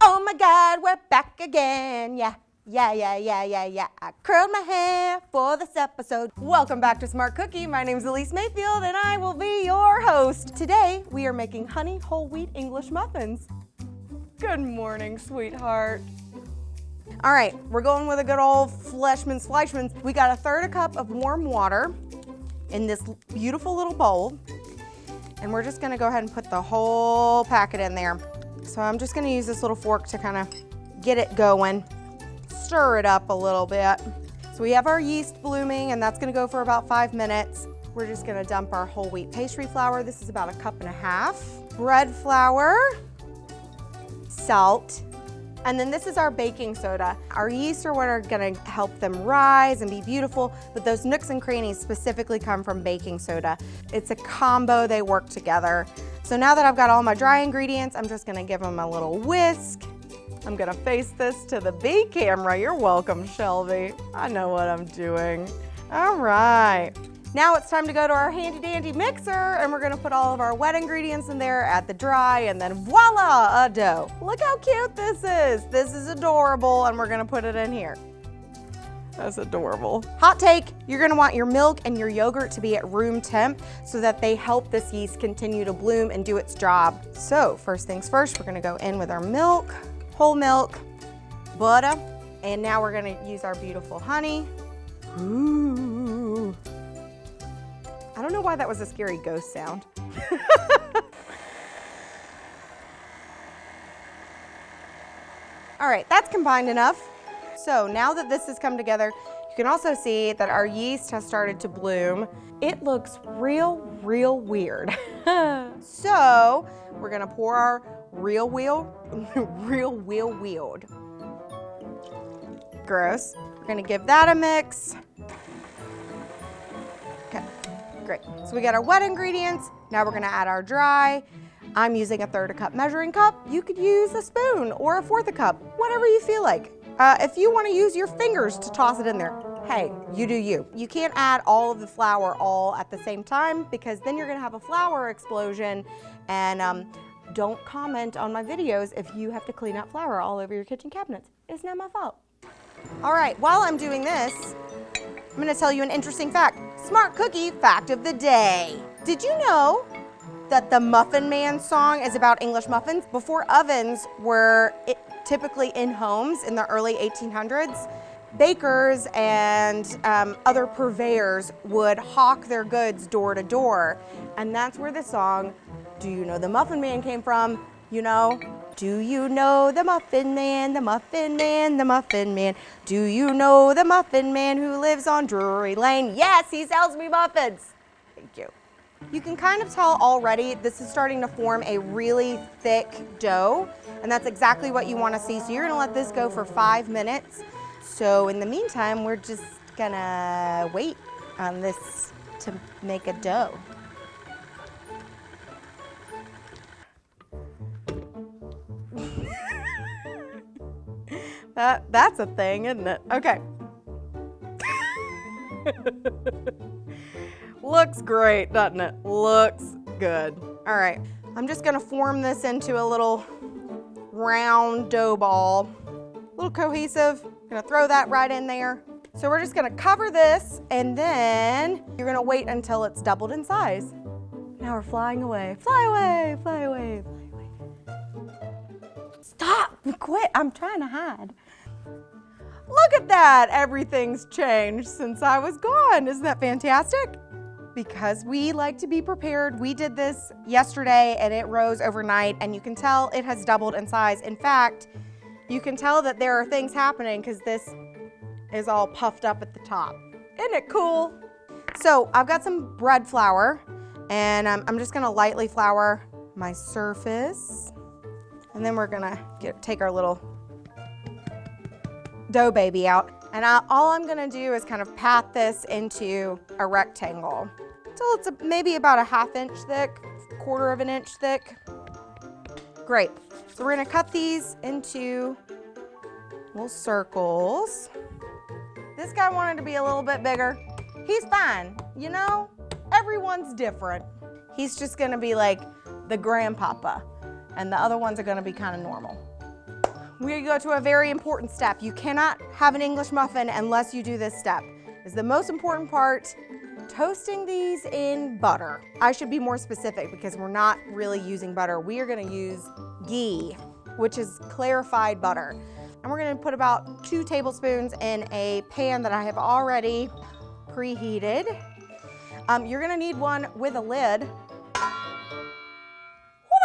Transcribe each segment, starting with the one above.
Oh my God, we're back again. Yeah. I curled my hair for this episode. Welcome back to Smart Cookie. My name's Elise Mayfield and I will be your host. Today, we are making honey whole wheat English muffins. Good morning, sweetheart. All right, we're going with a good old Fleischmann's. We got 1/3 cup of warm water in this beautiful little bowl. And we're just gonna go ahead and put the whole packet in there. So I'm just gonna use this little fork to kind of get it going. Stir it up a little bit. So we have our yeast blooming and that's gonna go for about 5 minutes. We're just gonna dump our whole wheat pastry flour. This is about 1.5 cups. Bread flour, salt, and then this is our baking soda. Our yeast are what are gonna help them rise and be beautiful, but those nooks and crannies specifically come from baking soda. It's a combo, they work together. So now that I've got all my dry ingredients, I'm just gonna give them a little whisk. I'm gonna face this to the B camera. You're welcome, Shelby. I know what I'm doing. All right. Now it's time to go to our handy dandy mixer and we're gonna put all of our wet ingredients in there, add the dry, and then voila, a dough. Look how cute this is. This is adorable and we're gonna put it in here. That's adorable. Hot take, you're gonna want your milk and your yogurt to be at room temp so that they help this yeast continue to bloom and do its job. So first things first, we're gonna go in with our milk, whole milk, butter, and now we're gonna use our beautiful honey. Ooh. I don't know why that was a scary ghost sound. All right, that's combined enough. So now that this has come together, you can also see that our yeast has started to bloom. It looks real weird. So we're gonna pour our real weird. Gross. We're gonna give that a mix. Okay. Great. So we got our wet ingredients. Now we're gonna add our dry. I'm using 1/3 cup measuring cup. You could use a spoon or 1/4 cup, whatever you feel like. If you wanna use your fingers to toss it in there, hey, you do you. You can't add all of the flour all at the same time because then you're gonna have a flour explosion and don't comment on my videos if you have to clean up flour all over your kitchen cabinets. It's not my fault. All right, while I'm doing this, I'm gonna tell you an interesting fact. Smart Cookie fact of the day. Did you know that the Muffin Man song is about English muffins? Before ovens were typically in homes in the early 1800s, bakers and other purveyors would hawk their goods door to door. And that's where the song, "Do You Know the Muffin Man" came from. You know? Do you know the Muffin Man, the Muffin Man, the Muffin Man? Do you know the Muffin Man who lives on Drury Lane? Yes, he sells me muffins. Thank you. You can kind of tell already this is starting to form a really thick dough, and that's exactly what you want to see. So you're gonna let this go for 5 minutes. So in the meantime, we're just gonna wait on this to make a dough. That's a thing, isn't it? Okay. Looks great, doesn't it? Looks good. All right, I'm just gonna form this into a little round dough ball. A little cohesive, gonna throw that right in there. So we're just gonna cover this and then you're gonna wait until it's doubled in size. Now we're flying away. Fly away, fly away, fly away. Stop, quit, I'm trying to hide. Look at that, everything's changed since I was gone. Isn't that fantastic? Because we like to be prepared. We did this yesterday and it rose overnight and you can tell it has doubled in size. In fact, you can tell that there are things happening because this is all puffed up at the top. Isn't it cool? So I've got some bread flour and I'm just gonna lightly flour my surface. And then we're gonna take our little dough baby out. And all I'm gonna do is kind of pat this into a rectangle until it's maybe about 1/2 inch thick, 1/4 of an inch thick. Great. So we're gonna cut these into little circles. This guy wanted to be a little bit bigger. He's fine, you know? Everyone's different. He's just gonna be like the grandpapa, and the other ones are gonna be kind of normal. we go to a very important step. You cannot have an English muffin unless you do this step. It's the most important part, toasting these in butter. I should be more specific because we're not really using butter. We are gonna use ghee, which is clarified butter. And we're gonna put about 2 tablespoons in a pan that I have already preheated. You're gonna need one with a lid. Oh,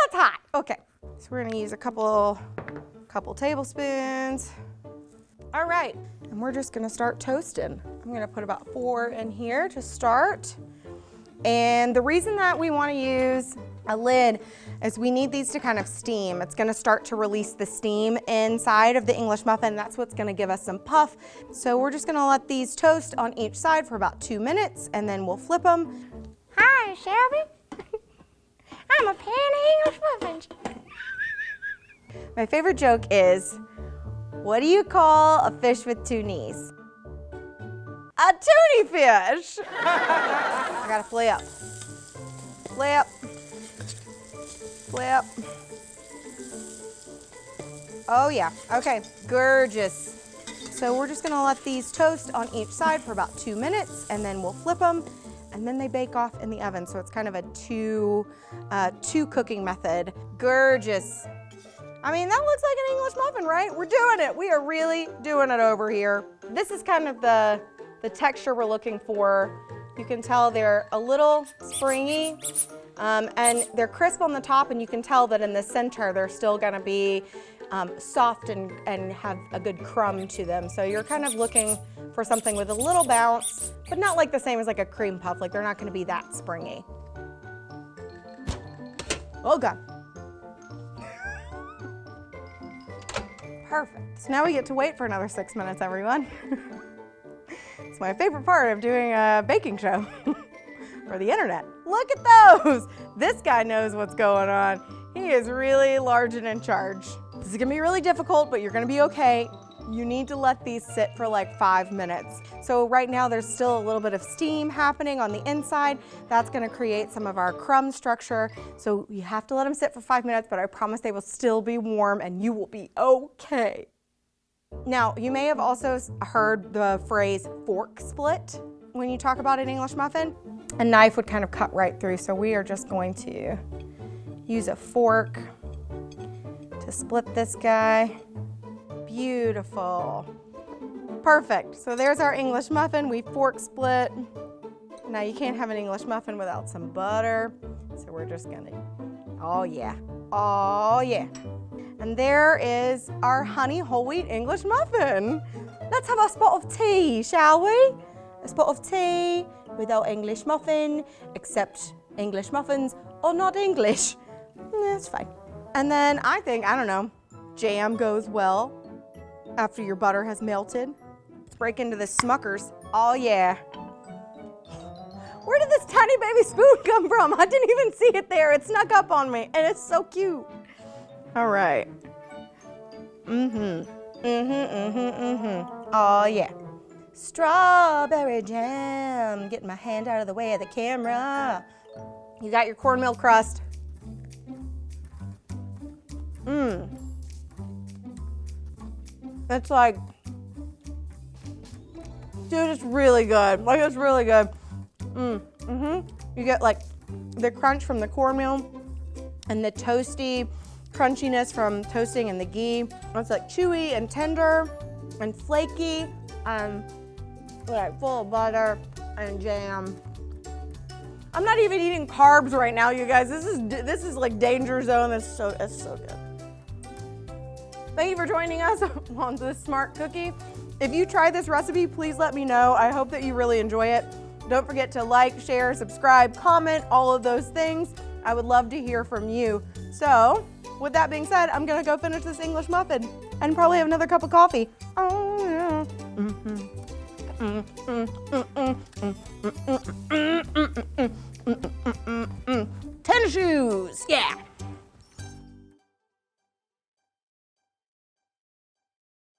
that's hot. Okay, so we're gonna use a couple tablespoons. All right, and we're just gonna start toasting. I'm gonna put about 4 in here to start. And the reason that we wanna use a lid is we need these to kind of steam. It's gonna start to release the steam inside of the English muffin. That's what's gonna give us some puff. So we're just gonna let these toast on each side for about 2 minutes and then we'll flip them. Hi, Shelby. I'm a pan of English muffins. My favorite joke is, what do you call a fish with 2 knees? A toonie fish. I gotta flip. Flip. Flip. Oh yeah, okay, gorgeous. So we're just gonna let these toast on each side for about 2 minutes and then we'll flip them and then they bake off in the oven. So it's kind of a two cooking method. Gorgeous. I mean, that looks like an English muffin, right? We're doing it. We are really doing it over here. This is kind of the texture we're looking for. You can tell they're a little springy and they're crisp on the top, and you can tell that in the center they're still gonna be soft and have a good crumb to them. So you're kind of looking for something with a little bounce, but not like the same as like a cream puff. Like they're not gonna be that springy. Oh God. Perfect. So now we get to wait for another 6 minutes, everyone. It's my favorite part of doing a baking show for the internet. Look at those. This guy knows what's going on. He is really large and in charge. This is gonna be really difficult, but you're gonna be okay. You need to let these sit for like 5 minutes. So right now there's still a little bit of steam happening on the inside. That's gonna create some of our crumb structure. So you have to let them sit for 5 minutes, but I promise they will still be warm and you will be okay. Now, you may have also heard the phrase fork split when you talk about an English muffin. A knife would kind of cut right through, so we are just going to use a fork to split this guy. Beautiful. Perfect. So there's our English muffin. We fork split. Now you can't have an English muffin without some butter. So we're just gonna, oh yeah, oh yeah. And there is our honey whole wheat English muffin. Let's have a spot of tea, shall we? A spot of tea with our English muffin, except English muffins are not English. That's fine. And then I think, I don't know, jam goes well after your butter has melted. Let's break into the Smuckers. Oh yeah. Where did this tiny baby spoon come from? I didn't even see it there. It snuck up on me and it's so cute. All right. Oh yeah. Strawberry jam. Getting my hand out of the way of the camera. You got your cornmeal crust. It's like, dude, it's really good. Like, it's really good. You get like the crunch from the cornmeal and the toasty crunchiness from toasting and the ghee. It's like chewy and tender and flaky and like full of butter and jam. I'm not even eating carbs right now, you guys. This is like danger zone. It's so good. Thank you for joining us on this smart cookie. If you try this recipe, please let me know. I hope that you really enjoy it. Don't forget to like, share, subscribe, comment, all of those things. I would love to hear from you. So, with that being said, I'm gonna go finish this English muffin and probably have another cup of coffee. Oh yeah. Tennis shoes.